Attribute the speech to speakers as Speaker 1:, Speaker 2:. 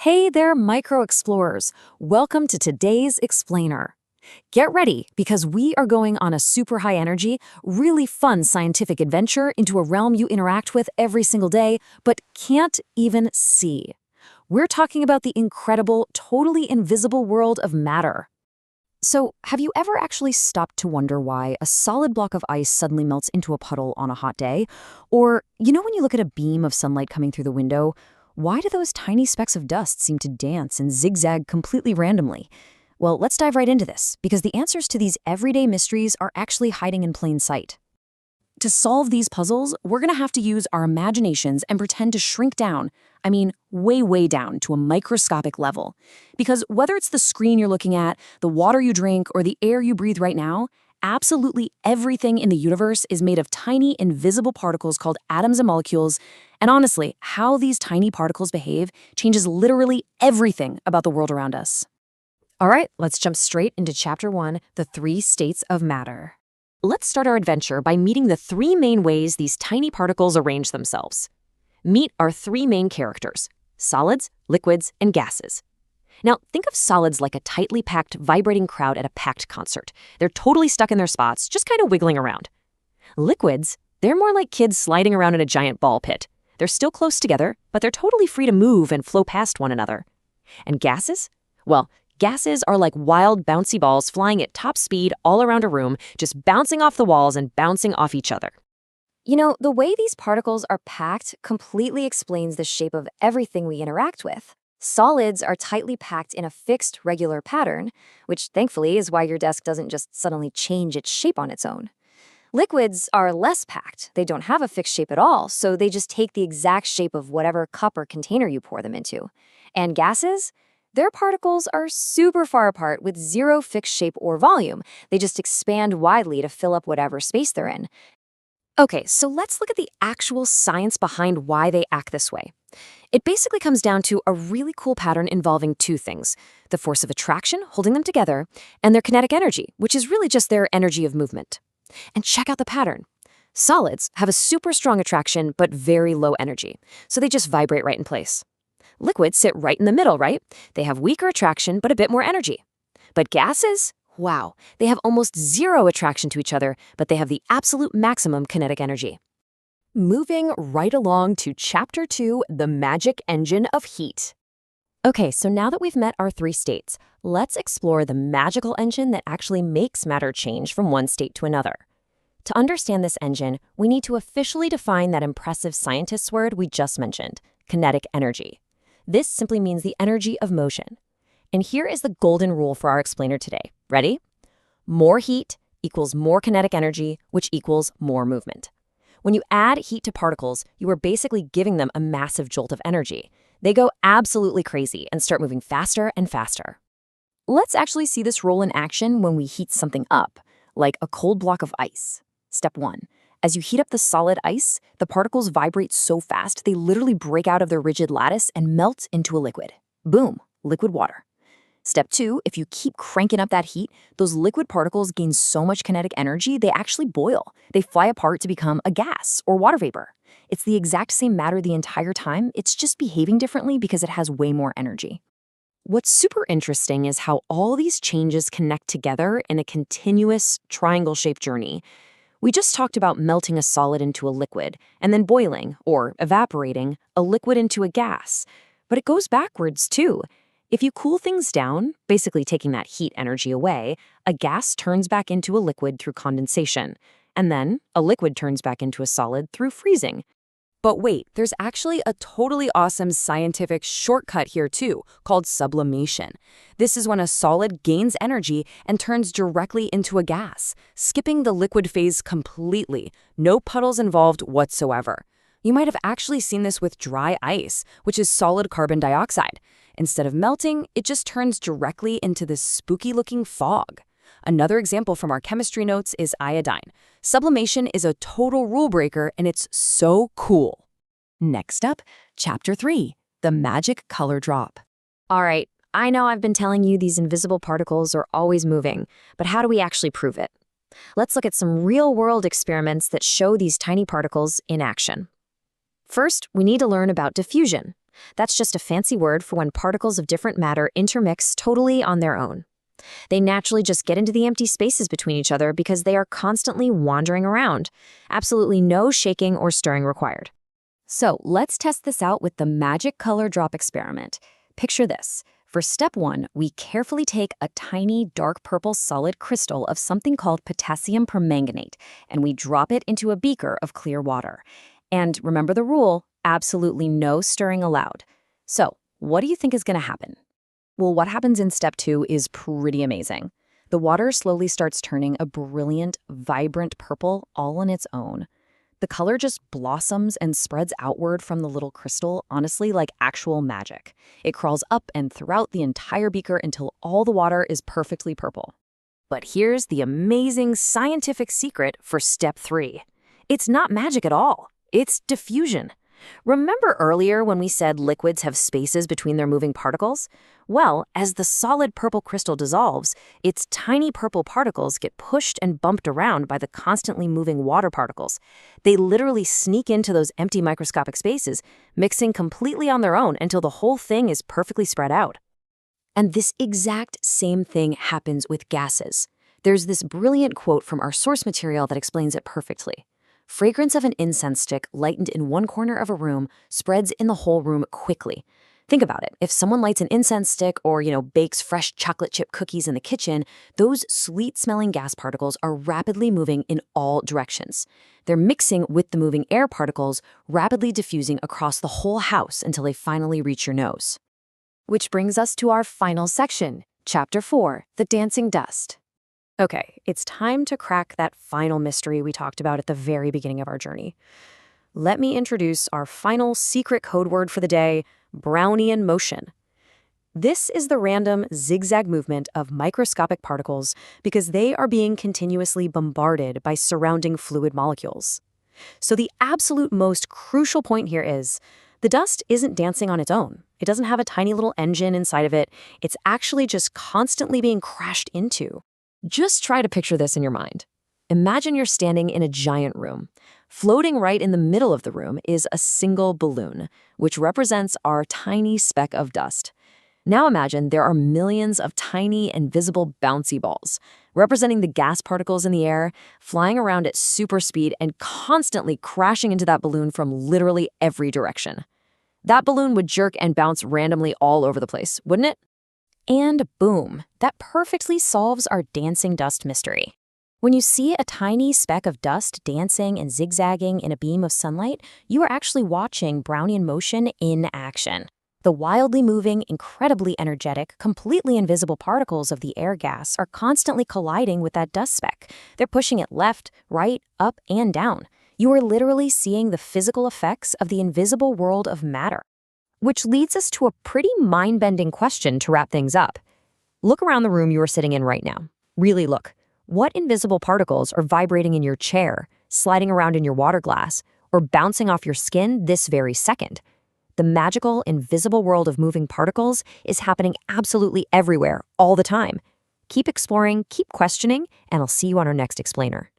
Speaker 1: Hey there, micro explorers. Welcome to today's Explainer. Get ready because we are going on a super high energy, really fun scientific adventure into a realm you interact with every single day, but can't even see. We're talking about the incredible, totally invisible world of matter. So, have you ever actually stopped to wonder why a solid block of ice suddenly melts into a puddle on a hot day? Or, when you look at a beam of sunlight coming through the window, why do those tiny specks of dust seem to dance and zigzag completely randomly? Well, let's dive right into this, because the answers to these everyday mysteries are actually hiding in plain sight. To solve these puzzles, we're going to have to use our imaginations and pretend to shrink down, way, way down to a microscopic level. Because whether it's the screen you're looking at, the water you drink, or the air you breathe right now, absolutely everything in the universe is made of tiny, invisible particles called atoms and molecules. And honestly, how these tiny particles behave changes literally everything about the world around us. All right, let's jump straight into Chapter 1, the 3 states of matter. Let's start our adventure by meeting the 3 main ways these tiny particles arrange themselves. Meet our 3 main characters: solids, liquids, and gases. Now, think of solids like a tightly packed, vibrating crowd at a packed concert. They're totally stuck in their spots, just kind of wiggling around. Liquids, they're more like kids sliding around in a giant ball pit. They're still close together, but they're totally free to move and flow past one another. And gases? Well, gases are like wild, bouncy balls flying at top speed all around a room, just bouncing off the walls and bouncing off each other. The way these particles are packed completely explains the shape of everything we interact with. Solids are tightly packed in a fixed, regular pattern, which thankfully is why your desk doesn't just suddenly change its shape on its own. Liquids are less packed. They don't have a fixed shape at all, so they just take the exact shape of whatever cup or container you pour them into. And gases? Their particles are super far apart with zero fixed shape or volume. They just expand widely to fill up whatever space they're in. Okay, so let's look at the actual science behind why they act this way. It basically comes down to a really cool pattern involving 2 things: the force of attraction, holding them together, and their kinetic energy, which is really just their energy of movement. And check out the pattern. Solids have a super strong attraction but very low energy, so they just vibrate right in place. Liquids sit right in the middle, right? They have weaker attraction but a bit more energy. But gases? Wow, they have almost zero attraction to each other, but they have the absolute maximum kinetic energy. Moving right along to Chapter 2, the magic engine of heat. Okay, so now that we've met our 3 states, let's explore the magical engine that actually makes matter change from one state to another. To understand this engine, we need to officially define that impressive scientist's word we just mentioned: kinetic energy. This simply means the energy of motion. And here is the golden rule for our explainer today. Ready? More heat equals more kinetic energy, which equals more movement. When you add heat to particles, you are basically giving them a massive jolt of energy. They go absolutely crazy and start moving faster and faster. Let's actually see this role in action when we heat something up, like a cold block of ice. Step 1. As you heat up the solid ice, the particles vibrate so fast they literally break out of their rigid lattice and melt into a liquid. Boom, liquid water. Step 2, if you keep cranking up that heat, those liquid particles gain so much kinetic energy they actually boil. They fly apart to become a gas or water vapor. It's the exact same matter the entire time, it's just behaving differently because it has way more energy. What's super interesting is how all these changes connect together in a continuous triangle-shaped journey. We just talked about melting a solid into a liquid, and then boiling, or evaporating, a liquid into a gas. But it goes backwards, too. If you cool things down, basically taking that heat energy away, a gas turns back into a liquid through condensation, and then a liquid turns back into a solid through freezing. But wait, there's actually a totally awesome scientific shortcut here too, called sublimation. This is when a solid gains energy and turns directly into a gas, skipping the liquid phase completely. No puddles involved whatsoever. You might have actually seen this with dry ice, which is solid carbon dioxide. Instead of melting, it just turns directly into this spooky-looking fog. Another example from our chemistry notes is iodine. Sublimation is a total rule breaker, and it's so cool. Next up, Chapter 3, the magic color drop. All right, I know I've been telling you these invisible particles are always moving, but how do we actually prove it? Let's look at some real-world experiments that show these tiny particles in action. First, we need to learn about diffusion. That's just a fancy word for when particles of different matter intermix totally on their own. They naturally just get into the empty spaces between each other because they are constantly wandering around. Absolutely no shaking or stirring required. So let's test this out with the magic color drop experiment. Picture this. For step 1, we carefully take a tiny dark purple solid crystal of something called potassium permanganate, and we drop it into a beaker of clear water. And remember the rule, absolutely no stirring allowed. So what do you think is going to happen? Well, what happens in step 2 is pretty amazing. The water slowly starts turning a brilliant, vibrant purple all on its own. The color just blossoms and spreads outward from the little crystal, honestly like actual magic. It crawls up and throughout the entire beaker until all the water is perfectly purple. But here's the amazing scientific secret for step 3. It's not magic at all. It's diffusion. Remember earlier when we said liquids have spaces between their moving particles? Well, as the solid purple crystal dissolves, its tiny purple particles get pushed and bumped around by the constantly moving water particles. They literally sneak into those empty microscopic spaces, mixing completely on their own until the whole thing is perfectly spread out. And this exact same thing happens with gases. There's this brilliant quote from our source material that explains it perfectly. Fragrance of an incense stick lightened in one corner of a room spreads in the whole room quickly. Think about it. If someone lights an incense stick or, bakes fresh chocolate chip cookies in the kitchen, those sweet-smelling gas particles are rapidly moving in all directions. They're mixing with the moving air particles, rapidly diffusing across the whole house until they finally reach your nose. Which brings us to our final section, Chapter 4, The Dancing Dust. Okay, it's time to crack that final mystery we talked about at the very beginning of our journey. Let me introduce our final secret code word for the day, Brownian motion. This is the random zigzag movement of microscopic particles because they are being continuously bombarded by surrounding fluid molecules. So the absolute most crucial point here is, the dust isn't dancing on its own. It doesn't have a tiny little engine inside of it. It's actually just constantly being crashed into. Just try to picture this in your mind. Imagine you're standing in a giant room. Floating right in the middle of the room is a single balloon, which represents our tiny speck of dust. Now imagine there are millions of tiny, invisible bouncy balls, representing the gas particles in the air, flying around at super speed and constantly crashing into that balloon from literally every direction. That balloon would jerk and bounce randomly all over the place, wouldn't it? And boom, that perfectly solves our dancing dust mystery. When you see a tiny speck of dust dancing and zigzagging in a beam of sunlight, you are actually watching Brownian motion in action. The wildly moving, incredibly energetic, completely invisible particles of the air gas are constantly colliding with that dust speck. They're pushing it left, right, up, and down. You are literally seeing the physical effects of the invisible world of matter. Which leads us to a pretty mind-bending question to wrap things up. Look around the room you are sitting in right now. Really look. What invisible particles are vibrating in your chair, sliding around in your water glass, or bouncing off your skin this very second? The magical, invisible world of moving particles is happening absolutely everywhere, all the time. Keep exploring, keep questioning, and I'll see you on our next explainer.